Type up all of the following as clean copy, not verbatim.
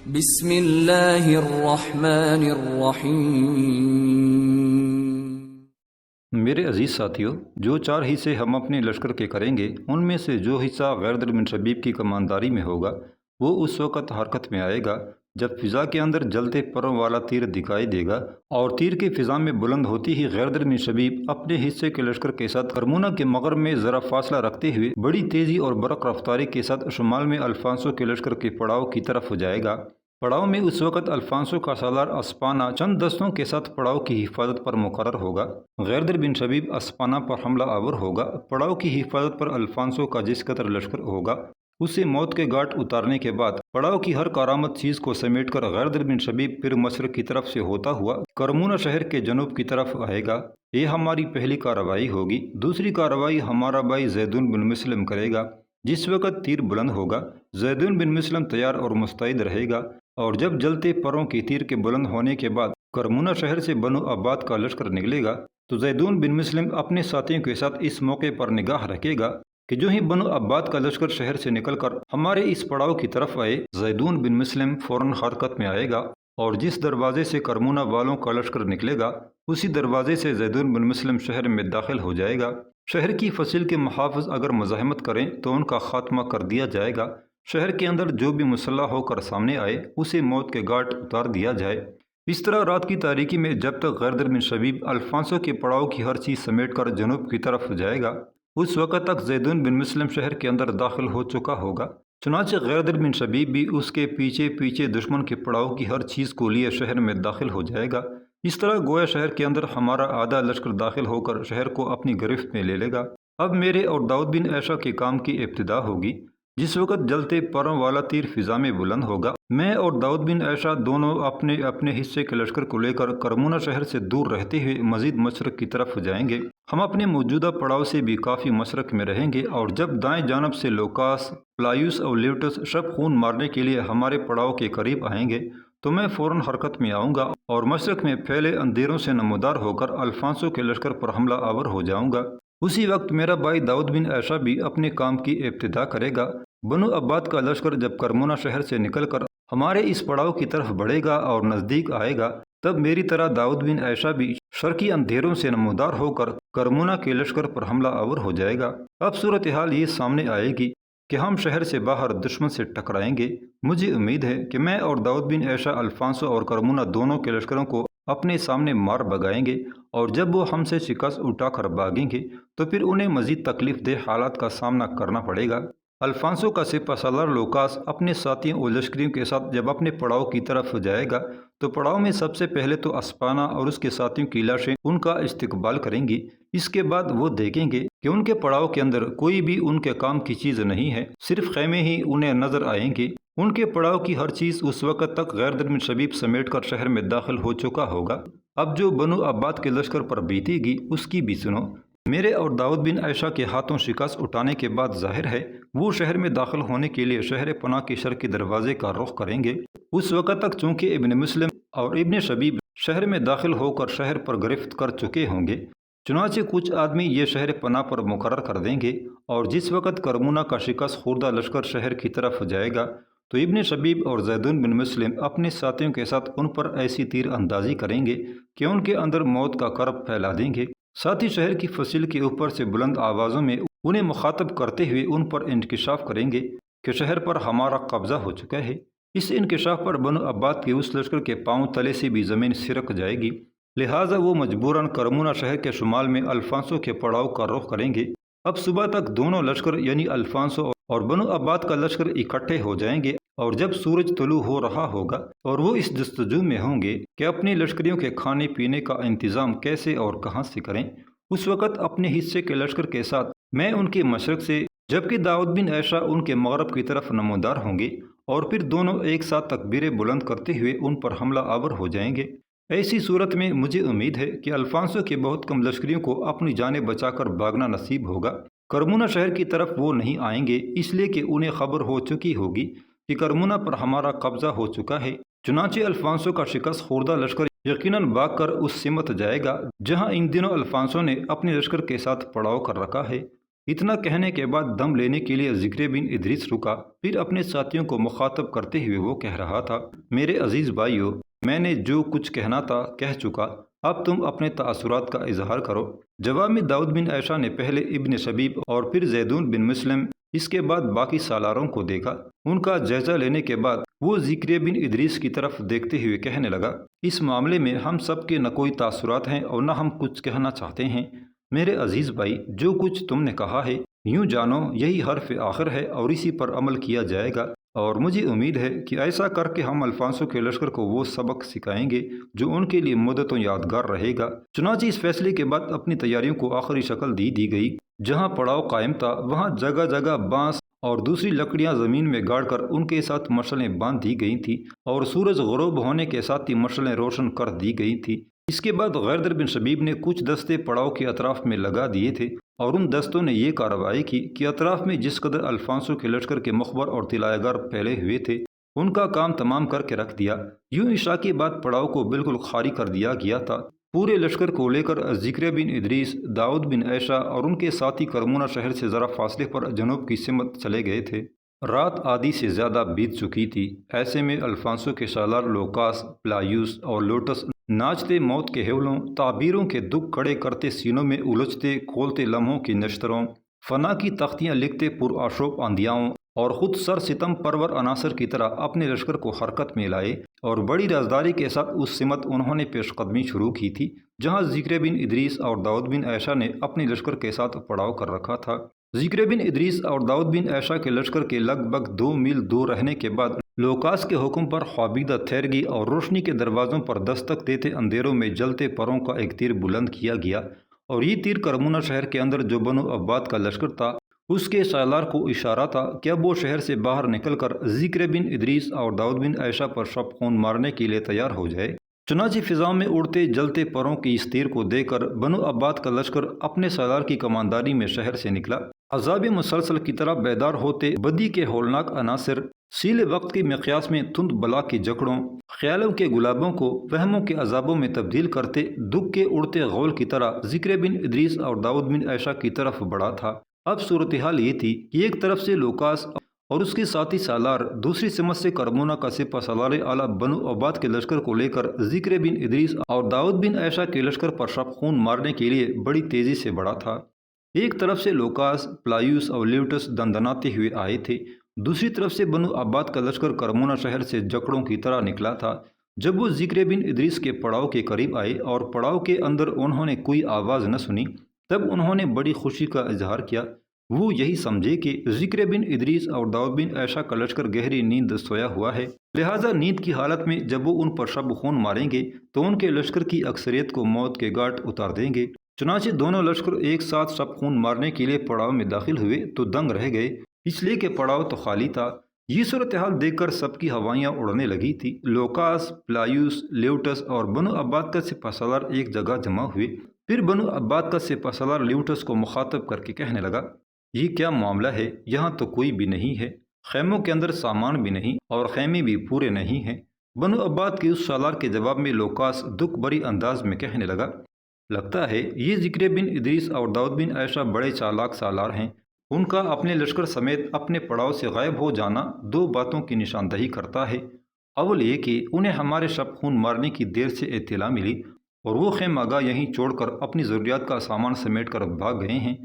بسم اللہ الرحمن الرحیم۔ میرے عزیز ساتھیو، جو 4 حصے ہم اپنے لشکر کے کریں گے، ان میں سے جو حصہ غیردر بن شبیب کی کمانداری میں ہوگا وہ اس وقت حرکت میں آئے گا جب فضا کے اندر جلتے پروں والا تیر دکھائی دے گا، اور تیر کی فضا میں بلند ہوتی ہی غیردر بن شبیب اپنے حصے کے لشکر کے ساتھ کرمونا کے مغرب میں ذرا فاصلہ رکھتے ہوئے بڑی تیزی اور برق رفتاری کے ساتھ شمال میں الفانسو کے لشکر کے پڑاؤ کی طرف ہو جائے گا۔ پڑاؤ میں اس وقت الفانسو کا سالار اسپانا چند دستوں کے ساتھ پڑاؤ کی حفاظت پر مقرر ہوگا۔ غیردر بن شبیب اسپانا پر حملہ آور ہوگا۔ پڑاؤ کی حفاظت پر الفانسو کا جس قدر لشکر ہوگا اسے موت کے گھاٹ اتارنے کے بعد پڑاؤ کی ہر کارآمد چیز کو سمیٹ کر غیردر بن شبیب پھر مشرق کی طرف سے ہوتا ہوا کرمونا شہر کے جنوب کی طرف آئے گا۔ یہ ہماری پہلی کارروائی ہوگی۔ دوسری کارروائی ہمارا بھائی زیدون بن مسلم کرے گا۔ جس وقت تیر بلند ہوگا زیدون بن مسلم تیار اور مستعد رہے گا، اور جب جلتے پروں کی تیر کے بلند ہونے کے بعد کرمونا شہر سے بنو عباد کا لشکر نکلے گا تو زیدون بن مسلم اپنے ساتھیوں کے ساتھ اس موقع پر نگاہ رکھے گا کہ جو ہی بنو عباد کا لشکر شہر سے نکل کر ہمارے اس پڑاؤ کی طرف آئے، زیدون بن مسلم فوراً حرکت میں آئے گا، اور جس دروازے سے کرمونا والوں کا لشکر نکلے گا اسی دروازے سے زیدون بن مسلم شہر میں داخل ہو جائے گا۔ شہر کی فصیل کے محافظ اگر مزاحمت کریں تو ان کا خاتمہ کر دیا جائے گا۔ شہر کے اندر جو بھی مسلح ہو کر سامنے آئے اسے موت کے گھاٹ اتار دیا جائے۔ اس طرح رات کی تاریکی میں جب تک غیردر بن شبیب الفانسو کے پڑاؤ کی ہر چیز سمیٹ کر جنوب کی طرف جائے گا اس وقت تک زیدون بن مسلم شہر کے اندر داخل ہو چکا ہوگا۔ چنانچہ غیردر بن شبیب بھی اس کے پیچھے پیچھے دشمن کے پڑاؤ کی ہر چیز کو لیے شہر میں داخل ہو جائے گا۔ اس طرح گویا شہر کے اندر ہمارا آدھا لشکر داخل ہو کر شہر کو اپنی گرفت میں لے لے گا۔ اب میرے اور داؤد بن عیسیٰ کے کام کی ابتدا ہوگی۔ جس وقت جلتے پروں والا تیر فضا میں بلند ہوگا میں اور داؤد بن عیسیٰ دونوں اپنے اپنے حصے کے لشکر کو لے کر کرمونا شہر سے دور رہتے ہوئے مزید مشرق کی طرف جائیں گے۔ ہم اپنے موجودہ پڑاؤ سے بھی کافی مشرق میں رہیں گے، اور جب دائیں جانب سے لوکاس، پلایوس اور لیوٹس شب خون مارنے کے لیے ہمارے پڑاؤ کے قریب آئیں گے تو میں فوراً حرکت میں آؤں گا اور مشرق میں پھیلے اندھیروں سے نمودار ہو کر الفانسو کے لشکر پر حملہ آور ہو جاؤں گا۔ اسی وقت میرا بھائی داؤد بن عیسیٰ بھی اپنے کام کی ابتدا کرے گا۔ بنو عباد کا لشکر جب کرمونا شہر سے نکل کر ہمارے اس پڑاؤ کی طرف بڑھے گا اور نزدیک آئے گا تب میری طرح داؤد بن عیسیٰ بھی شرقی اندھیروں سے نمودار ہو کر کرمونا کے لشکر پر حملہ آور ہو جائے گا۔ اب صورتحال یہ سامنے آئے گی کہ ہم شہر سے باہر دشمن سے ٹکرائیں گے۔ مجھے امید ہے کہ میں اور داؤد بن عیسیٰ الفانسو اور کرمونا دونوں کے لشکروں کو اپنے سامنے مار بگائیں گے، اور جب وہ ہم سے شکست اٹھا کر بھاگیں گے تو پھر انہیں مزید تکلیف دہ حالات کا سامنا کرنا پڑے گا۔ الفانسو کا سپہ سالار لوکاس اپنے ساتھیوں اور لشکریوں کے ساتھ جب اپنے پڑاؤ کی طرف جائے گا تو پڑاؤ میں سب سے پہلے تو اسپانا اور اس کے ساتھیوں کی لاشیں ان کا استقبال کریں گی۔ اس کے بعد وہ دیکھیں گے کہ ان کے پڑاؤ کے اندر کوئی بھی ان کے کام کی چیز نہیں ہے، صرف خیمے ہی انہیں نظر آئیں گے۔ ان کے پڑاؤ کی ہر چیز اس وقت تک غیردر بن شبیب سمیٹ کر شہر میں داخل ہو چکا ہوگا۔ اب جو بنو عباد کے لشکر پر بیتے گی اس کی بھی سنو۔ میرے اور داؤد بن عیسیٰ کے ہاتھوں شکست اٹھانے کے بعد ظاہر ہے وہ شہر میں داخل ہونے کے لیے شہر پناہ کے شرقی دروازے کا رخ کریں گے۔ اس وقت تک چونکہ ابن مسلم اور ابن شبیب شہر میں داخل ہو کر شہر پر گرفت کر چکے ہوں گے، چنانچہ کچھ آدمی یہ شہر پناہ پر مقرر کر دیں گے، اور جس وقت کرمونا کا شکست خوردہ لشکر شہر کی طرف جائے گا تو ابن شبیب اور زیدون بن مسلم اپنے ساتھیوں کے ساتھ ان پر ایسی تیر اندازی کریں گے کہ ان کے اندر موت کا کرب پھیلا دیں گے۔ ساتھ ہی شہر کی فصیل کے اوپر سے بلند آوازوں میں انہیں مخاطب کرتے ہوئے ان پر انکشاف کریں گے کہ شہر پر ہمارا قبضہ ہو چکا ہے۔ اس انکشاف پر بنو عباد کے اس لشکر کے پاؤں تلے سے بھی زمین سرک جائے گی، لہٰذا وہ مجبوراً کرمونا شہر کے شمال میں الفانسو کے پڑاؤ کا رخ کریں گے۔ اب صبح تک دونوں لشکر یعنی الفانسو اور بنو عباد کا لشکر اکٹھے ہو جائیں گے، اور جب سورج طلوع ہو رہا ہوگا اور وہ اس جستجو میں ہوں گے کہ اپنے لشکریوں کے کھانے پینے کا انتظام کیسے اور کہاں سے کریں، اس وقت اپنے حصے کے لشکر کے ساتھ میں ان کے مشرق سے جبکہ داؤد بن عیسیٰ ان کے مغرب کی طرف نمودار ہوں گے، اور پھر دونوں ایک ساتھ تکبیریں بلند کرتے ہوئے ان پر حملہ آور ہو جائیں گے۔ ایسی صورت میں مجھے امید ہے کہ الفانسو کے بہت کم لشکریوں کو اپنی جانیں بچا کر بھاگنا نصیب ہوگا۔ کرمونا شہر کی طرف وہ نہیں آئیں گے، اس لیے کہ انہیں خبر ہو چکی ہوگی کہ کرمونا پر ہمارا قبضہ ہو چکا ہے۔ چنانچہ الفانسو کا شکست خوردہ لشکر یقیناً بھاگ کر اس سمت جائے گا جہاں ان دنوں الفانسو نے اپنے لشکر کے ساتھ پڑاؤ کر رکھا ہے۔ اتنا کہنے کے بعد دم لینے کے لیے ذکر بن ادریس رکا، پھر اپنے ساتھیوں کو مخاطب کرتے ہوئے وہ کہہ رہا تھا، میرے عزیز بھائیو، میں نے جو کچھ کہنا تھا کہہ چکا، اب تم اپنے تاثرات کا اظہار کرو۔ جواب میں داؤد بن عیشہ نے پہلے ابن شبیب اور پھر زیدون بن مسلم، اس کے بعد باقی سالاروں کو دیکھا۔ ان کا جائزہ لینے کے بعد وہ ذکر بن ادریس کی طرف دیکھتے ہوئے کہنے لگا، اس معاملے میں ہم سب کے نہ کوئی تاثرات ہیں اور نہ ہم کچھ کہنا چاہتے ہیں۔ میرے عزیز بھائی، جو کچھ تم نے کہا ہے یوں جانو یہی حرف آخر ہے اور اسی پر عمل کیا جائے گا، اور مجھے امید ہے کہ ایسا کر کے ہم الفانسو کے لشکر کو وہ سبق سکھائیں گے جو ان کے لیے مدتوں یادگار رہے گا۔ چنانچہ اس فیصلے کے بعد اپنی تیاریوں کو آخری شکل دی گئی۔ جہاں پڑاؤ قائم تھا وہاں جگہ جگہ بانس اور دوسری لکڑیاں زمین میں گاڑ کر ان کے ساتھ مشعلیں باندھ دی گئی تھیں اور سورج غروب ہونے کے ساتھ ہی مشعلیں روشن کر دی گئی تھیں۔ اس کے بعد غیردر بن شبیب نے کچھ دستے پڑاؤ کے اطراف میں لگا دیے تھے اور ان دستوں نے یہ کارروائی کی کہ اطراف میں جس قدر الفانسو کے لشکر کے مخبر اور طلایہ گار پھیلے ہوئے تھے ان کا کام تمام کر کے رکھ دیا۔ یوں عشاء کے بعد پڑاؤ کو بالکل خالی کر دیا گیا تھا۔ پورے لشکر کو لے کر ذکر بن ادریس، داؤد بن عیشہ اور ان کے ساتھی کرمونا شہر سے ذرا فاصلے پر جنوب کی سمت چلے گئے تھے۔ رات آدھی سے زیادہ بیت چکی تھی۔ ایسے میں الفانسو کے سالار لوکاس، پلایوس اور لوٹس ناچتے موت کے ہیولوں، تعبیروں کے دکھ کھڑے کرتے سینوں میں الجھتے کھولتے لمحوں کی نشتروں، فنا کی تختیاں لکھتے پرآشوب آندیاؤں اور خود سر ستم پرور عناصر کی طرح اپنے لشکر کو حرکت میں لائے اور بڑی رازداری کے ساتھ اس سمت انہوں نے پیش قدمی شروع کی تھی جہاں ذکر بن ادریس اور داؤد بن عیشہ نے اپنے لشکر کے ساتھ پڑاؤ کر رکھا تھا۔ ذکر بن ادریس اور داؤد بن عیشہ کے لشکر کے لگ بھگ 2 میل دور رہنے کے بعد لوکاس کے حکم پر خوابیدہ تھیرگی اور روشنی کے دروازوں پر دستک دیتے اندھیروں میں جلتے پروں کا ایک تیر بلند کیا گیا، اور یہ تیر کرمونا شہر کے اندر جو بنو عباد کا لشکر تھا اس کے سالار کو اشارہ تھا کہ اب وہ شہر سے باہر نکل کر ذکر بن ادریس اور داؤد بن عیشہ پر شب خون مارنے کے لیے تیار ہو جائے۔ چنانچہ فضاؤں میں اڑتے جلتے پروں کی اس تیر کو دیکھ کر بنو عباد کا لشکر اپنے سالار کی کمانداری میں شہر سے نکلا۔ عذاب مسلسل کی طرح بیدار ہوتے بدی کے ہولناک عناصر سیل وقت کے مقیاس میں تند بلا کی جکڑوں، خیالوں کے گلابوں کو وہموں کے عذابوں میں تبدیل کرتے دکھ کے اڑتے غول کی طرح ذکر بن ادریس اور داؤد بن عیشہ کی طرف بڑھا تھا۔ اب صورتحال یہ تھی کہ ایک طرف سے لوکاس اور اس کے ساتھی سالار، دوسری سمت سے کرمونا کا سپہ سالار اعلیٰ بنو عباد کے لشکر کو لے کر ذکر بن ادریس اور داؤد بن عیشہ کے لشکر پر شب خون مارنے کے لیے بڑی تیزی سے بڑھا تھا۔ ایک طرف سے لوکاس، پلایوس اور لیوٹس دندناتے ہوئے آئے تھے، دوسری طرف سے بنو عباد کا لشکر کرمونا شہر سے جکڑوں کی طرح نکلا تھا۔ جب وہ ذکر بن ادریس کے پڑاؤ کے قریب آئے اور پڑاؤ کے اندر انہوں نے کوئی آواز نہ سنی، تب انہوں نے بڑی خوشی کا اظہار کیا۔ وہ یہی سمجھے کہ ذکر بن ادریس اور داؤد بن عیشہ کا لشکر گہری نیند سویا ہوا ہے، لہٰذا نیند کی حالت میں جب وہ ان پر شب خون ماریں گے تو ان کے لشکر کی اکثریت کو موت کے گھاٹ اتار دیں گے۔ چنانچہ دونوں لشکر ایک ساتھ شب خون مارنے کے لیے پڑاؤ میں داخل ہوئے تو دنگ رہ گئے، اس لیے کہ پڑاؤ تو خالی تھا۔ یہ صورتحال دیکھ کر سب کی ہوائیاں اڑنے لگی تھی۔ لوکاس، پلایوس، لیوٹس اور بنو عباد کا سپہ سالار ایک جگہ جمع ہوئے۔ پھر بنو عباد کا سپہ سالار لیوٹس کو مخاطب کر کے کہنے لگا، یہ کیا معاملہ ہے؟ یہاں تو کوئی بھی نہیں ہے، خیموں کے اندر سامان بھی نہیں اور خیمے بھی پورے نہیں ہیں۔ بنو عباد کے اس سالار کے جواب میں لوکاس دکھ بری انداز میں کہنے لگا، لگتا ہے یہ ذکر بن ادریس اور داؤد بن عیشہ بڑے چالاک سالار ہیں۔ ان کا اپنے لشکر سمیت اپنے پڑاؤ سے غائب ہو جانا 2 باتوں کی نشاندہی کرتا ہے۔ اول یہ کہ انہیں ہمارے شب خون مارنے کی دیر سے اطلاع ملی اور وہ خیمہ گاہ یہیں چھوڑ کر اپنی ضروریات کا سامان سمیٹ کر بھاگ گئے ہیں۔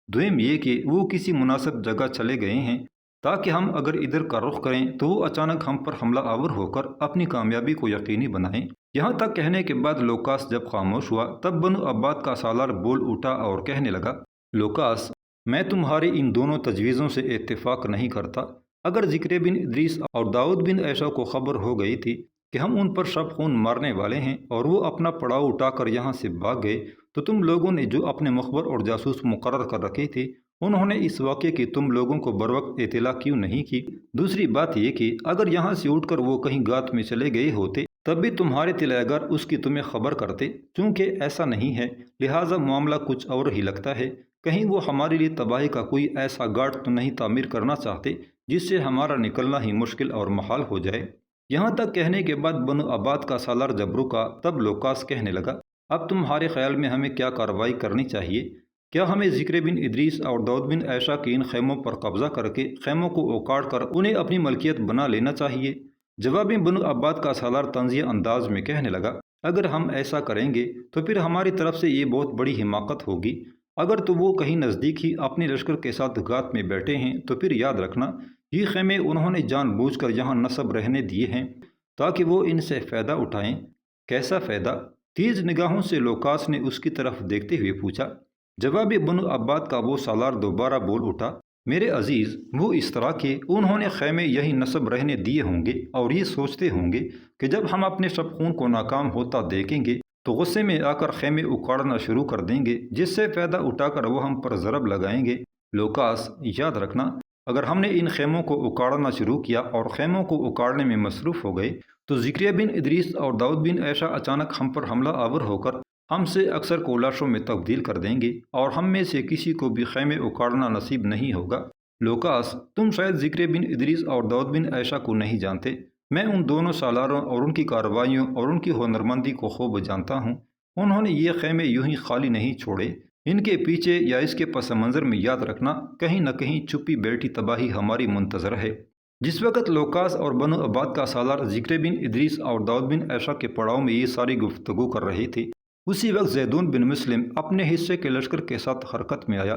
دوم یہ کہ وہ کسی مناسب جگہ چلے گئے ہیں تاکہ ہم اگر ادھر کا رخ کریں تو وہ اچانک ہم پر حملہ آور ہو کر اپنی کامیابی کو یقینی بنائیں۔ یہاں تک کہنے کے بعد لوکاس جب خاموش ہوا تب بنو عباد کا سالار بول اٹھا اور کہنے لگا، لوکاس، میں تمہاری ان دونوں تجویزوں سے اتفاق نہیں کرتا۔ اگر ذکر بن ادریس اور داؤد بن عیشہ کو خبر ہو گئی تھی کہ ہم ان پر شب خون مارنے والے ہیں اور وہ اپنا پڑاؤ اٹھا کر یہاں سے بھاگ گئے تو تم لوگوں نے جو اپنے مخبر اور جاسوس مقرر کر رکھے تھے انہوں نے اس واقعے کی تم لوگوں کو بروقت اطلاع کیوں نہیں کی؟ دوسری بات یہ کہ اگر یہاں سے اٹھ کر وہ کہیں گات میں چلے گئے ہوتے تب بھی تمہارے طلایہ گار اس کی تمہیں خبر کرتے، چونکہ ایسا نہیں ہے، لہٰذا معاملہ کچھ اور ہی لگتا ہے۔ کہیں وہ ہمارے لیے تباہی کا کوئی ایسا گھاٹ تو نہیں تعمیر کرنا چاہتے جس سے ہمارا نکلنا ہی مشکل اور محال ہو جائے۔ یہاں تک کہنے کے بعد بنو عباد کا سالار جب رکا تب لوکاس کہنے لگا، اب تمہارے خیال میں ہمیں کیا کارروائی کرنی چاہیے؟ کیا ہمیں ذکر بن ادریس اور داؤد بن عیسیٰ کے ان خیموں پر قبضہ کر کے خیموں کو اکاڑ کر انہیں اپنی ملکیت بنا لینا چاہیے؟ جواب میں بنو عباد کا سالار طنزیہ انداز میں کہنے لگا، اگر ہم ایسا کریں گے تو پھر ہماری طرف سے یہ بہت بڑی حماقت ہوگی۔ اگر تو وہ کہیں نزدیک ہی اپنے لشکر کے ساتھ گات میں بیٹھے ہیں تو پھر یاد رکھنا یہ خیمے انہوں نے جان بوجھ کر یہاں نصب رہنے دیے ہیں تاکہ وہ ان سے فائدہ اٹھائیں۔ کیسا فائدہ؟ تیز نگاہوں سے لوکاس نے اس کی طرف دیکھتے ہوئے پوچھا۔ جواب بنو عباد کا وہ سالار دوبارہ بول اٹھا، میرے عزیز، وہ اس طرح کہ انہوں نے خیمے یہی نصب رہنے دیے ہوں گے اور یہ سوچتے ہوں گے کہ جب ہم اپنے شبخون کو ناکام ہوتا دیکھیں گے تو غصے میں آ کر خیمے اکاڑنا شروع کر دیں گے، جس سے فائدہ اٹھا کر وہ ہم پر ضرب لگائیں گے۔ لوکاس، یاد رکھنا اگر ہم نے ان خیموں کو اکاڑنا شروع کیا اور خیموں کو اکاڑنے میں مصروف ہو گئے تو زکریا بن ادریس اور داؤد بن عیسیٰ اچانک ہم پر حملہ آور ہو کر ہم سے اکثر کو لاشوں میں تبدیل کر دیں گے اور ہم میں سے کسی کو بھی خیمے اکاڑنا نصیب نہیں ہوگا۔ لوکاس، تم شاید ذکر بن ادریس اور داؤد بن عیسیٰ کو نہیں جانتے۔ میں ان دونوں سالاروں اور ان کی کارروائیوں اور ان کی ہنرمندی کو خوب جانتا ہوں۔ انہوں نے یہ خیمے یوں ہی خالی نہیں چھوڑے۔ ان کے پیچھے یا اس کے پس منظر میں یاد رکھنا کہیں نہ کہیں چھپی بیٹھی تباہی ہماری منتظر ہے۔ جس وقت لوکاس اور بنو عباد کا سالار ذکر بن ادریس اور داؤد بن عیسیٰ کے پڑاؤ میں یہ ساری گفتگو کر رہے تھے، اسی وقت زیدون بن مسلم اپنے حصے کے لشکر کے ساتھ حرکت میں آیا۔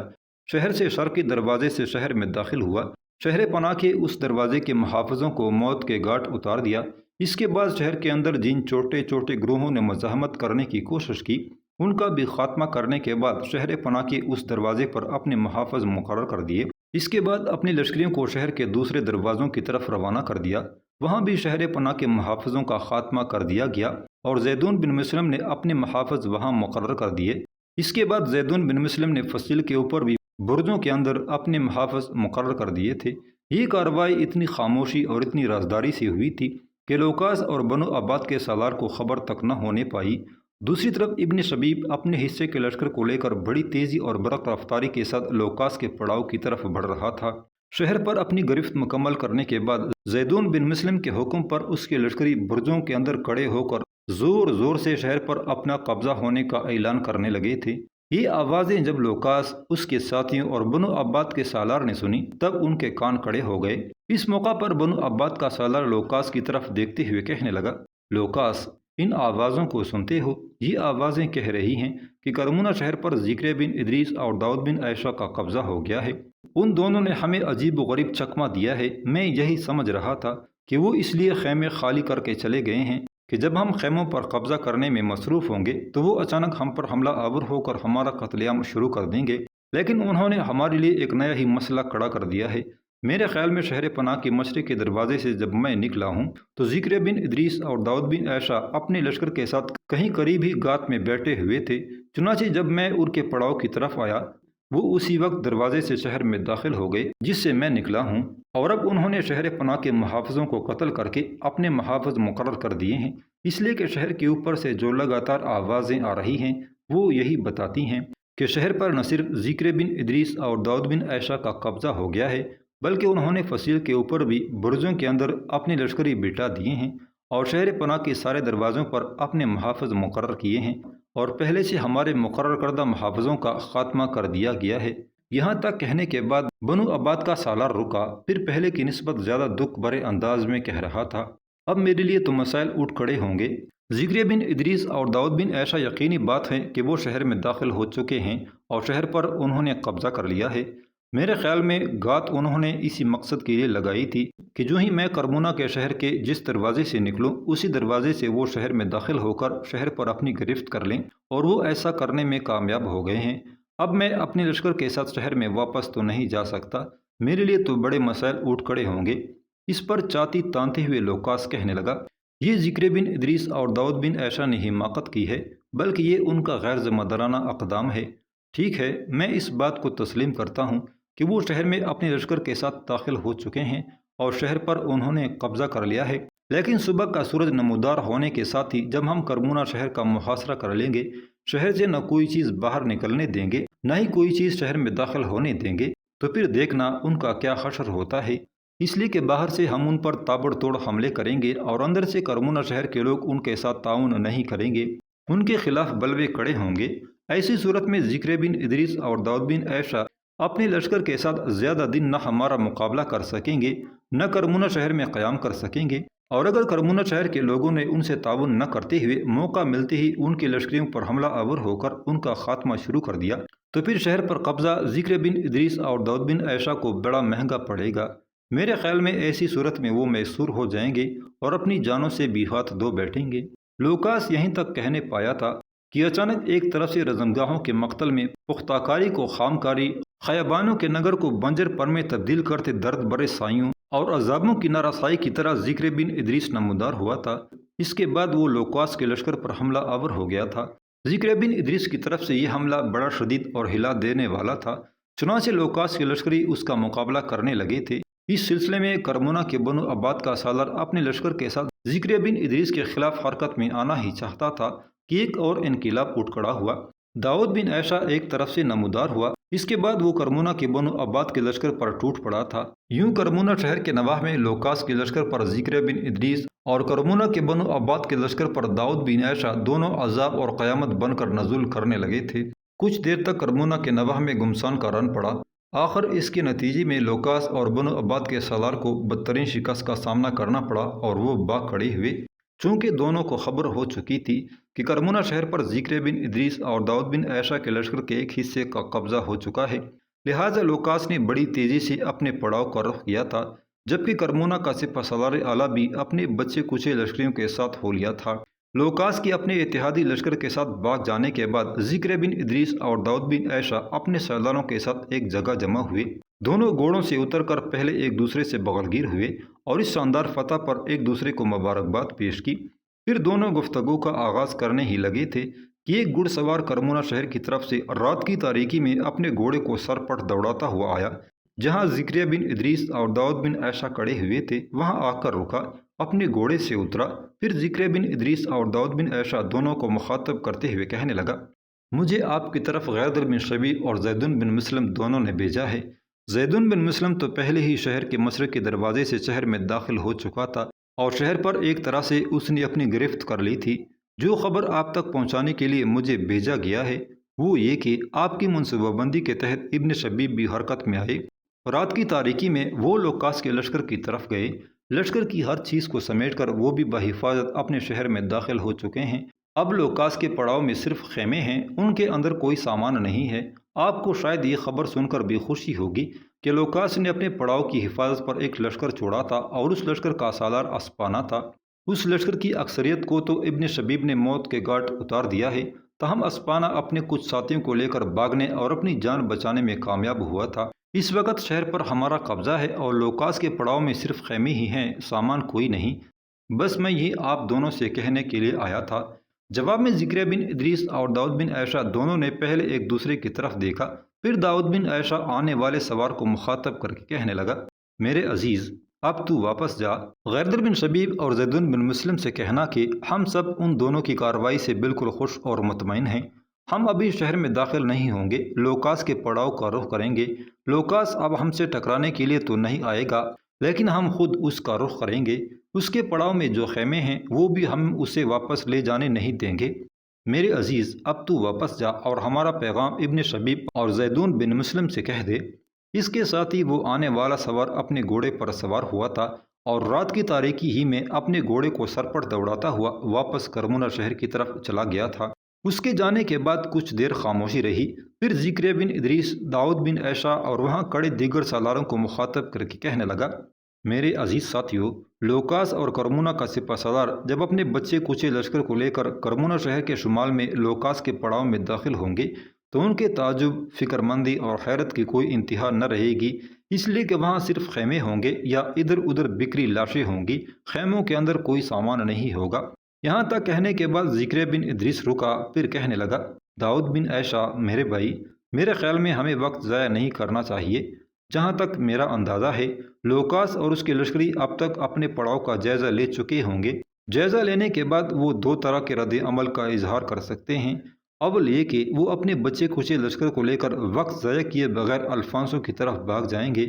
شہر سے شرقی دروازے سے شہر میں داخل ہوا۔ شہر پناہ کے اس دروازے کے محافظوں کو موت کے گھاٹ اتار دیا۔ اس کے بعد شہر کے اندر جن چھوٹے چھوٹے گروہوں نے مزاحمت کرنے کی کوشش کی ان کا بھی خاتمہ کرنے کے بعد شہر پناہ کے اس دروازے پر اپنے محافظ مقرر کر دیے۔ اس کے بعد اپنی لشکریوں کو شہر کے دوسرے دروازوں کی طرف روانہ کر دیا۔ وہاں بھی شہر پناہ کے محافظوں کا خاتمہ کر دیا گیا اور زیدون بن مسلم نے اپنے محافظ وہاں مقرر کر دیے۔ اس کے بعد زیدون بن مسلم نے فصیل کے اوپر بھی برجوں کے اندر اپنے محافظ مقرر کر دیے تھے۔ یہ کارروائی اتنی خاموشی اور اتنی رازداری سے ہوئی تھی کہ لوکاس اور بنو عباد کے سالار کو خبر تک نہ ہونے پائی۔ دوسری طرف ابن شبیب اپنے حصے کے لشکر کو لے کر بڑی تیزی اور برق رفتاری کے ساتھ لوکاس کے پڑاؤ کی طرف بڑھ رہا تھا۔ شہر پر اپنی گرفت مکمل کرنے کے بعد زیدون بن مسلم کے حکم پر اس کے لشکری برجوں کے اندر کھڑے ہو کر زور زور سے شہر پر اپنا قبضہ ہونے کا اعلان کرنے لگے تھے۔ یہ آوازیں جب لوکاس، اس کے ساتھیوں اور بنو عباد کے سالار نے سنی تب ان کے کان کھڑے ہو گئے۔ اس موقع پر بنو عباد کا سالار لوکاس کی طرف دیکھتے ہوئے کہنے لگا، لوکاس، ان آوازوں کو سنتے ہو؟ یہ آوازیں کہہ رہی ہیں کہ کرمونا شہر پر ذکر بن ادریس اور داؤد بن عیسیٰ کا قبضہ ہو گیا ہے۔ ان دونوں نے ہمیں عجیب و غریب چکمہ دیا ہے۔ میں یہی سمجھ رہا تھا کہ وہ اس لیے خیمے خالی کر کے چلے گئے ہیں کہ جب ہم خیموں پر قبضہ کرنے میں مصروف ہوں گے تو وہ اچانک ہم پر حملہ آور ہو کر ہمارا قتل عام شروع کر دیں گے۔ لیکن انہوں نے ہمارے لیے ایک نیا ہی مسئلہ کھڑا کر دیا ہے۔ میرے خیال میں شہر پناہ کے مشرق کے دروازے سے جب میں نکلا ہوں تو ذکر بن ادریس اور داؤد بن عیسیٰ اپنے لشکر کے ساتھ کہیں قریب ہی گات میں بیٹھے ہوئے تھے۔ چنانچہ جب میں ان کے پڑاؤ کی طرف آیا وہ اسی وقت دروازے سے شہر میں داخل ہو گئے جس سے میں نکلا ہوں، اور اب انہوں نے شہر پناہ کے محافظوں کو قتل کر کے اپنے محافظ مقرر کر دیے ہیں، اس لیے کہ شہر کے اوپر سے جو لگاتار آوازیں آ رہی ہیں وہ یہی بتاتی ہیں کہ شہر پر نہ صرف ذکر بن ادریس اور داؤد بن عیسیٰ کا قبضہ ہو گیا ہے بلکہ انہوں نے فصیل کے اوپر بھی برجوں کے اندر اپنے لشکری بٹھا دیے ہیں اور شہر پناہ کے سارے دروازوں پر اپنے محافظ مقرر کیے ہیں، اور پہلے سے ہمارے مقرر کردہ محافظوں کا خاتمہ کر دیا گیا ہے۔ یہاں تک کہنے کے بعد بنو عباد کا سالار رکا، پھر پہلے کی نسبت زیادہ دکھ بھرے انداز میں کہہ رہا تھا، اب میرے لیے تو مسائل اٹھ کھڑے ہوں گے۔ ذکر بن ادریس اور داؤد بن عیسیٰ یقینی بات ہے کہ وہ شہر میں داخل ہو چکے ہیں اور شہر پر انہوں نے قبضہ کر لیا ہے۔ میرے خیال میں گات انہوں نے اسی مقصد کے لیے لگائی تھی کہ جو ہی میں کرمونا کے شہر کے جس دروازے سے نکلوں اسی دروازے سے وہ شہر میں داخل ہو کر شہر پر اپنی گرفت کر لیں، اور وہ ایسا کرنے میں کامیاب ہو گئے ہیں۔ اب میں اپنے لشکر کے ساتھ شہر میں واپس تو نہیں جا سکتا، میرے لیے تو بڑے مسائل اٹھ کھڑے ہوں گے۔ اس پر چھاتی تانتے ہوئے لوکاس کہنے لگا، یہ ذکر بن ادریس اور داؤد بن عیسیٰ نے حماقت کی ہے، بلکہ یہ ان کا غیر ذمہ دارانہ اقدام ہے۔ ٹھیک ہے، میں اس بات کو تسلیم کرتا ہوں کہ وہ شہر میں اپنے لشکر کے ساتھ داخل ہو چکے ہیں اور شہر پر انہوں نے قبضہ کر لیا ہے، لیکن صبح کا سورج نمودار ہونے کے ساتھ ہی جب ہم کرمونا شہر کا محاصرہ کر لیں گے، شہر سے نہ کوئی چیز باہر نکلنے دیں گے نہ ہی کوئی چیز شہر میں داخل ہونے دیں گے، تو پھر دیکھنا ان کا کیا حشر ہوتا ہے۔ اس لیے کہ باہر سے ہم ان پر تابڑ توڑ حملے کریں گے اور اندر سے کرمونا شہر کے لوگ ان کے ساتھ تعاون نہیں کریں گے، ان کے خلاف بلوے کھڑے ہوں گے۔ ایسی صورت میں ذکر بن ادریس اور داؤد بن عیشہ اپنے لشکر کے ساتھ زیادہ دن نہ ہمارا مقابلہ کر سکیں گے، نہ کرمونہ شہر میں قیام کر سکیں گے، اور اگر کرمونہ شہر کے لوگوں نے ان سے تعاون نہ کرتے ہوئے موقع ملتے ہی ان کے لشکریوں پر حملہ آور ہو کر ان کا خاتمہ شروع کر دیا تو پھر شہر پر قبضہ ذکر بن ادریس اور داؤد بن عیشہ کو بڑا مہنگا پڑے گا۔ میرے خیال میں ایسی صورت میں وہ میسور ہو جائیں گے اور اپنی جانوں سے بھی ہاتھ دھو بیٹھیں گے۔ لوکاس یہیں تک کہنے پایا تھا کہ اچانک ایک طرف سے رزمگاہوں کے مقتل میں پختہ کاری کو خام کاری، خیابانوں کے نگر کو بنجر پن میں تبدیل کرتے درد برے سائیوں اور عذابوں کی نارسائی کی طرح ذکر بن ادریس نمودار ہوا تھا۔ اس کے بعد وہ لوکاس کے لشکر پر حملہ آور ہو گیا تھا۔ ذکر بن ادریس کی طرف سے یہ حملہ بڑا شدید اور ہلا دینے والا تھا، چنانچہ لوکاس کے لشکری اس کا مقابلہ کرنے لگے تھے۔ اس سلسلے میں کرمونہ کے بنو عباد کا سالار اپنے لشکر کے ساتھ ذکر بن ادریس کے خلاف حرکت میں آنا ہی چاہتا تھا کہ ایک اور انقلاب اٹھ کھڑا ہوا۔ داؤد بن عیشہ ایک طرف سے نمودار ہوا، اس کے بعد وہ کرمونہ کے بنو عباد کے لشکر پر ٹوٹ پڑا تھا۔ یوں کرمونہ شہر کے نواح میں لوکاس کے لشکر پر ذکر بن ادریس اور کرمونہ کے بنو عباد کے لشکر پر داؤد بن عیشہ دونوں عذاب اور قیامت بن کر نزول کرنے لگے تھے۔ کچھ دیر تک کرمونہ کے نواح میں گمسان کا رن پڑا۔ آخر اس کے نتیجے میں لوکاس اور بنو عباد کے سالار کو بدترین شکست کا سامنا کرنا پڑا اور وہ باغ کھڑے ہوئے، چونکہ دونوں کو خبر ہو چکی تھی کہ کرمونہ شہر پر ذکر بن ادریس اور داؤد بن عیشہ کے لشکر کے ایک حصے کا قبضہ ہو چکا ہے، لہٰذا لوکاس نے بڑی تیزی سے اپنے پڑاؤ کا رخ کیا تھا، جبکہ کرمونہ کا سپہ سالار اعلیٰ بھی اپنے بچے کچے لشکریوں کے ساتھ ہو لیا تھا۔ لوکاس کے اپنے اتحادی لشکر کے ساتھ باغ جانے کے بعد ذکر بن ادریس اور داؤد بن عیشہ اپنے سرداروں کے ساتھ ایک جگہ جمع ہوئے۔ دونوں گھوڑوں سے اتر کر پہلے ایک دوسرے سے بغلگیر ہوئے اور اس شاندار فتح پر ایک دوسرے کو مبارکباد پیش کی۔ پھر دونوں گفتگو کا آغاز کرنے ہی لگے تھے کہ ایک گھڑ سوار کرمونہ شہر کی طرف سے رات کی تاریکی میں اپنے گھوڑے کو سر پٹ دوڑاتا ہوا آیا۔ جہاں ذکر بن ادریس اور داؤد بن عیشہ کھڑے ہوئے تھے وہاں آ کر رکا، اپنے گھوڑے سے اترا، پھر ذکر بن ادریس اور داؤد بن عیشہ دونوں کو مخاطب کرتے ہوئے کہنے لگا، مجھے آپ کی طرف غیدر بن شبیب اور زیدون بن مسلم دونوں نے بھیجا ہے۔ زیدون بن مسلم تو پہلے ہی شہر کے مشرق کے دروازے سے شہر میں داخل ہو چکا تھا اور شہر پر ایک طرح سے اس نے اپنی گرفت کر لی تھی۔ جو خبر آپ تک پہنچانے کے لیے مجھے بھیجا گیا ہے وہ یہ کہ آپ کی منصوبہ بندی کے تحت ابن شبیب بھی حرکت میں آئے۔ رات کی تاریکی میں وہ لوکاس کے لشکر کی طرف گئے۔ لشکر کی ہر چیز کو سمیٹ کر وہ بھی بحفاظت اپنے شہر میں داخل ہو چکے ہیں۔ اب لوکاس کے پڑاؤ میں صرف خیمے ہیں، ان کے اندر کوئی سامان نہیں ہے۔ آپ کو شاید یہ خبر سن کر بھی خوشی ہوگی کہ لوکاس نے اپنے پڑاؤ کی حفاظت پر ایک لشکر چھوڑا تھا اور اس لشکر کا سالار اسپانا تھا۔ اس لشکر کی اکثریت کو تو ابن شبیب نے موت کے گھاٹ اتار دیا ہے، تاہم اسپانا اپنے کچھ ساتھیوں کو لے کر بھاگنے اور اپنی جان بچانے میں کامیاب ہوا تھا۔ اس وقت شہر پر ہمارا قبضہ ہے اور لوکاس کے پڑاؤ میں صرف خیمے ہی ہیں، سامان کوئی نہیں۔ بس میں یہ آپ دونوں سے کہنے کے لیے آیا تھا۔ جواب میں ذکر بن ادریس اور داؤد بن عیشہ دونوں نے پہلے ایک دوسرے کی طرف دیکھا، پھر داؤد بن عیشہ آنے والے سوار کو مخاطب کر کے کہنے لگا، میرے عزیز اب تو واپس جا۔ غیدر بن شبیب اور زیدون بن مسلم سے کہنا کہ ہم سب ان دونوں کی کارروائی سے بالکل خوش اور مطمئن ہیں، ہم ابھی شہر میں داخل نہیں ہوں گے، لوکاس کے پڑاؤ کا رخ کریں گے۔ لوکاس اب ہم سے ٹکرانے کے لیے تو نہیں آئے گا، لیکن ہم خود اس کا رخ کریں گے۔ اس کے پڑاؤ میں جو خیمے ہیں وہ بھی ہم اسے واپس لے جانے نہیں دیں گے۔ میرے عزیز اب تو واپس جا اور ہمارا پیغام ابن شبیب اور زیدون بن مسلم سے کہہ دے۔ اس کے ساتھ ہی وہ آنے والا سوار اپنے گھوڑے پر سوار ہوا تھا اور رات کی تاریکی ہی میں اپنے گھوڑے کو سرپٹ دوڑاتا ہوا واپس کرمونہ شہر کی طرف چلا گیا تھا۔ اس کے جانے کے بعد کچھ دیر خاموشی رہی، پھر ذکر بن ادریس، داؤد بن عیشہ اور وہاں کھڑے دیگر سالاروں کو مخاطب کر کے کہنے لگا، میرے عزیز ساتھیوں، لوکاس اور کرمونہ کا سپہ سالار جب اپنے بچے کچے لشکر کو لے کر کرمونہ شہر کے شمال میں لوکاس کے پڑاؤ میں داخل ہوں گے تو ان کے تعجب، فکر مندی اور حیرت کی کوئی انتہا نہ رہے گی، اس لیے کہ وہاں صرف خیمے ہوں گے یا ادھر ادھر بکھری لاشیں ہوں گی، خیموں کے اندر کوئی سامان نہیں ہوگا۔ یہاں تک کہنے کے بعد ذکر بن ادریس رکا، پھر کہنے لگا، داؤد بن عیشہ میرے بھائی، میرے خیال میں ہمیں وقت ضائع نہیں کرنا چاہیے۔ جہاں تک میرا اندازہ ہے لوکاس اور اس کے لشکری اب تک اپنے پڑاؤ کا جائزہ لے چکے ہوں گے۔ جائزہ لینے کے بعد وہ دو طرح کے رد عمل کا اظہار کر سکتے ہیں، اول یہ کہ وہ اپنے بچے کچے لشکر کو لے کر وقت ضائع کیے بغیر الفانسو کی طرف بھاگ جائیں گے،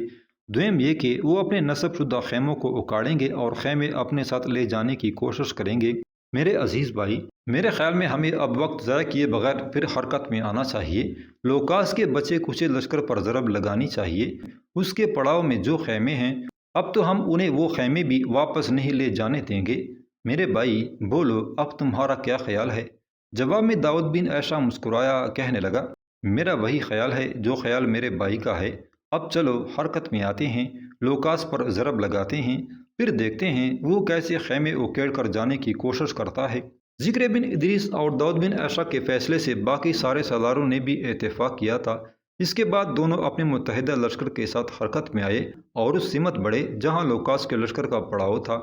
دویم یہ کہ وہ اپنے نصب شدہ خیموں کو اکاڑیں گے اور خیمے اپنے ساتھ لے جانے کی کوشش کریں گے۔ میرے عزیز بھائی، میرے خیال میں ہمیں اب وقت ضائع کیے بغیر پھر حرکت میں آنا چاہیے۔ لوکاس کے بچے کچے لشکر پر ضرب لگانی چاہیے۔ اس کے پڑاؤ میں جو خیمے ہیں، اب تو ہم انہیں وہ خیمے بھی واپس نہیں لے جانے دیں گے۔ میرے بھائی بولو، اب تمہارا کیا خیال ہے؟ جواب میں داؤد بن عیسیٰ مسکرایا کہنے لگا، میرا وہی خیال ہے جو خیال میرے بھائی کا ہے۔ اب چلو حرکت میں آتے ہیں، لوکاس پر ضرب لگاتے ہیں، پھر دیکھتے ہیں وہ کیسے خیمے اکیڑ کر جانے کی کوشش کرتا ہے۔ ذکر بن ادریس اور داؤد بن عیسیٰ کے فیصلے سے باقی سارے سالاروں نے بھی اتفاق کیا تھا۔ اس کے بعد دونوں اپنے متحدہ لشکر کے ساتھ حرکت میں آئے اور اس سمت بڑھے جہاں لوکاس کے لشکر کا پڑاؤ تھا۔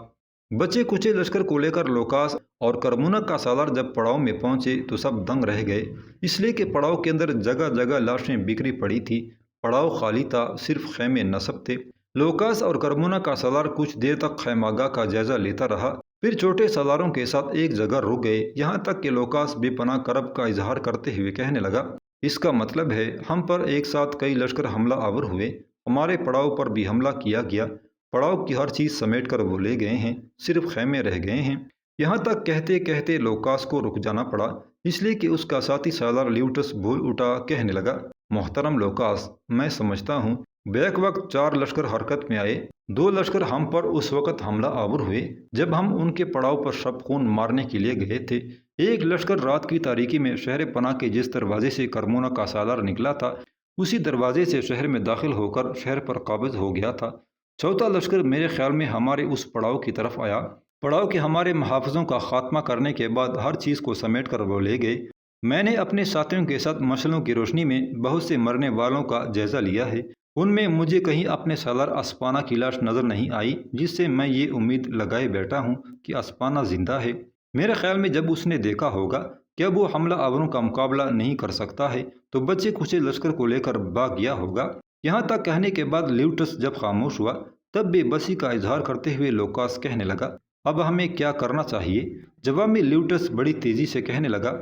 بچے کچے لشکر کو لے کر لوکاس اور کرمونا کا سالار جب پڑاؤ میں پہنچے تو سب دنگ رہ گئے، اس لیے کہ پڑاؤ کے اندر جگہ جگہ لاشیں بکھری پڑی تھی۔ پڑاؤ خالی تھا، صرف خیمے نصب تھے۔ لوکاس اور کرمونا کا سالار کچھ دیر تک خیمہ گاہ کا جائزہ لیتا رہا، پھر چھوٹے سالاروں کے ساتھ ایک جگہ رک گئے، یہاں تک کہ لوکاس بے پناہ کرب کا اظہار کرتے ہوئے کہنے لگا، اس کا مطلب ہے ہم پر ایک ساتھ کئی لشکر حملہ آور ہوئے، ہمارے پڑاؤ پر بھی حملہ کیا گیا، پڑاؤ کی ہر چیز سمیٹ کر وہ لے گئے ہیں، صرف خیمے رہ گئے ہیں۔ یہاں تک کہتے کہتے لوکاس کو رک جانا پڑا، اس لیے کہ اس کا ساتھی سالار لیوٹس بول اٹھا، کہنے لگا، محترم لوکاس، میں سمجھتا ہوں بیک وقت 4 لشکر حرکت میں آئے، 2 لشکر ہم پر اس وقت حملہ آور ہوئے جب ہم ان کے پڑاؤ پر شب خون مارنے کے لیے گئے تھے۔ ایک لشکر رات کی تاریکی میں شہر پناہ کے جس دروازے سے کرمونا کا سالار نکلا تھا، اسی دروازے سے شہر میں داخل ہو کر شہر پر قابض ہو گیا تھا۔ چوتھا لشکر میرے خیال میں ہمارے اس پڑاؤ کی طرف آیا، پڑاؤ کے ہمارے محافظوں کا خاتمہ کرنے کے بعد ہر چیز کو سمیٹ کر وہ لے گئے۔ میں نے اپنے ساتھیوں کے ساتھ مشعلوں کی روشنی میں بہت سے مرنے والوں کا جائزہ لیا ہے، ان میں مجھے کہیں اپنے سالار اسپانا کی لاش نظر نہیں آئی، جس سے میں یہ امید لگائے بیٹھا ہوں کہ اسپانا زندہ ہے۔ میرے خیال میں جب اس نے دیکھا ہوگا کہ اب وہ حملہ آوروں کا مقابلہ نہیں کر سکتا ہے تو بچے کچے لشکر کو لے کر بھاگ گیا ہوگا۔ یہاں تک کہنے کے بعد لیوٹس جب خاموش ہوا تب بے بسی کا اظہار کرتے ہوئے لوکاس کہنے لگا، اب ہمیں کیا کرنا چاہیے؟ جواب میں لیوٹس بڑی تیزی سے کہنے لگا،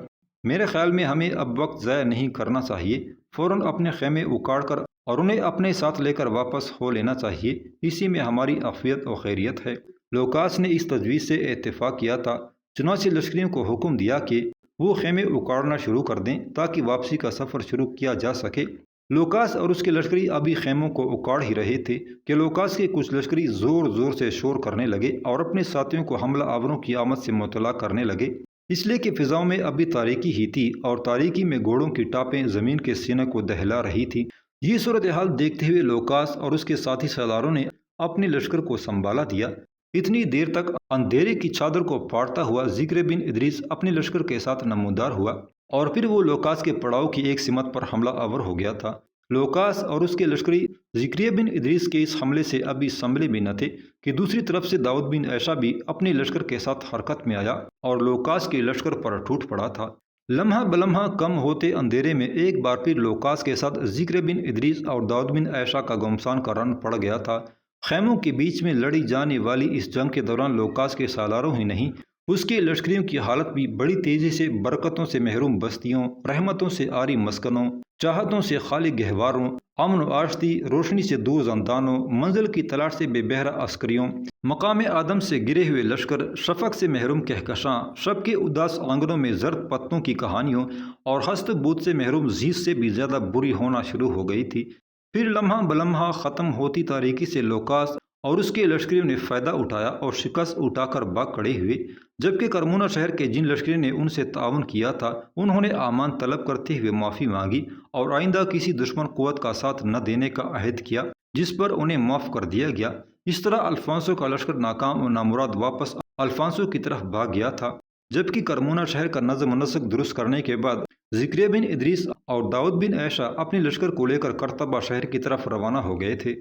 میرے خیال میں ہمیں اب وقت ضائع نہیں کرنا چاہیے، فوراً اپنے خیمے اکاڑ کر اور انہیں اپنے ساتھ لے کر واپس ہو لینا چاہیے، اسی میں ہماری عافیت و خیریت ہے۔ لوکاس نے اس تجویز سے اتفاق کیا تھا، چنانچہ لشکریوں کو حکم دیا کہ وہ خیمے اکاڑنا شروع کر دیں تاکہ واپسی کا سفر شروع کیا جا سکے۔ لوکاس اور اس کے لشکری ابھی خیموں کو اکاڑ ہی رہے تھے کہ لوکاس کے کچھ لشکری زور زور سے شور کرنے لگے اور اپنے ساتھیوں کو حملہ آوروں کی آمد سے مطلع کرنے لگے، اس لیے کہ فضاؤں میں ابھی تاریکی ہی تھی اور تاریکی میں گھوڑوں کی ٹاپیں زمین کے سینے کو دہلا رہی تھی۔ یہ صورتحال دیکھتے ہوئے لوکاس اور اس کے ساتھی سالاروں نے اپنے لشکر کو سنبھالا دیا۔ اتنی دیر تک اندھیرے کی چادر کو پھاڑتا ہوا ذکر بن ادریس اپنے لشکر کے ساتھ نمودار ہوا اور پھر وہ لوکاس کے پڑاؤ کی ایک سمت پر حملہ آور ہو گیا تھا۔ لوکاس اور اس کے لشکری ذکر بن ادریس کے اس حملے سے ابھی سنبھلے بھی نہ تھے کہ دوسری طرف سے داؤد بن عیسیٰ بھی اپنے لشکر کے ساتھ حرکت میں آیا اور لوکاس کے لشکر پر ٹوٹ پڑا تھا۔ لمحہ بلمحہ کم ہوتے اندھیرے میں ایک بار پھر لوکاس کے ساتھ ذکر بن ادریس اور داؤد بن عیسیٰ کا گھمسان کا رن پڑ گیا تھا۔ خیموں کے بیچ میں لڑی جانے والی اس جنگ کے دوران لوکاس کے سالاروں ہی نہیں، اس کے لشکریوں کی حالت بھی بڑی تیزی سے برکتوں سے محروم بستیوں، رحمتوں سے عاری مسکنوں، چاہتوں سے خالی گہواروں، امن و آشتی، روشنی سے دور زندانوں، منزل کی تلاش سے بے بہرہ عسکریوں، مقام آدم سے گرے ہوئے لشکر، شفق سے محروم کہکشاں، شب کے اداس آنگنوں میں زرد پتوں کی کہانیوں اور ہست بوت سے محروم زیز سے بھی زیادہ بری ہونا شروع ہو گئی تھی۔ پھر لمحہ بلمحہ ختم ہوتی تاریکی سے لوکاس اور اس کے لشکریوں نے فائدہ اٹھایا اور شکست اٹھا کر بھاگ کھڑے ہوئے، جبکہ کرمونا شہر کے جن لشکریوں نے ان سے تعاون کیا تھا انہوں نے امان طلب کرتے ہوئے معافی مانگی اور آئندہ کسی دشمن قوت کا ساتھ نہ دینے کا عہد کیا، جس پر انہیں معاف کر دیا گیا۔ اس طرح الفانسو کا لشکر ناکام و نامراد واپس الفانسو کی طرف بھاگ گیا تھا، جبکہ کرمونا شہر کا نظم و نسق درست کرنے کے بعد ذکر بن ادریس اور داؤد بن عیسیٰ اپنے لشکر کو لے کر کرتبہ شہر کی طرف روانہ ہو گئے تھے۔